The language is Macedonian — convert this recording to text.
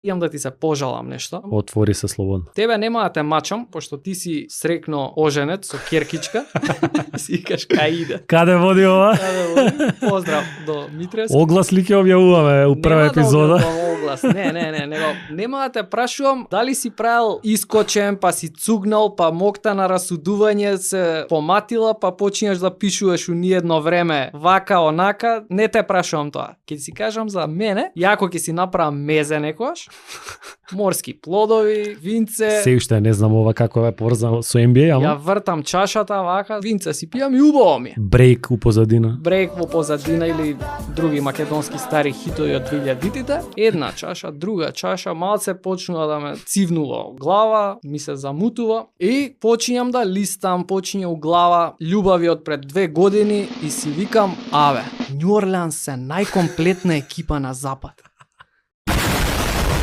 Имам да ти се пожалам нешто. Отвори се слободно. Тебе нема да те мачам, пошто ти си срекно оженет со керкичка. Си кажеш кај иде. Каде води ова? Каде води? Поздрав до Митревски. Оглас ли ќе објавуваме у прва епизода? Нема да оглас. Не, него нема да те прашувам дали си правил искочен, па си цугнал, па мокта на расудување се поматила, па почињаш да пишуваш у ниедно време вака онака, не те прашувам тоа. Ќе си кажам за мене, јако ќе си направам мезе некош, морски плодови, винце. Се уште не знам ова како е поврзано со NBA, Ја ама вртам чашата вака, винце си пијам и убаво ми. брейк у позадина. Брейк во позадина или други македонски стари хитови од 2000-тите. Една чаша, друга чаша, малце почнува да ме цивнува глава, ми се замутува и почињам да листам, почиња у глава љубави од пред 2 години и си викам, аве, Њу Орлеанс се најкомплетна екипа на запад.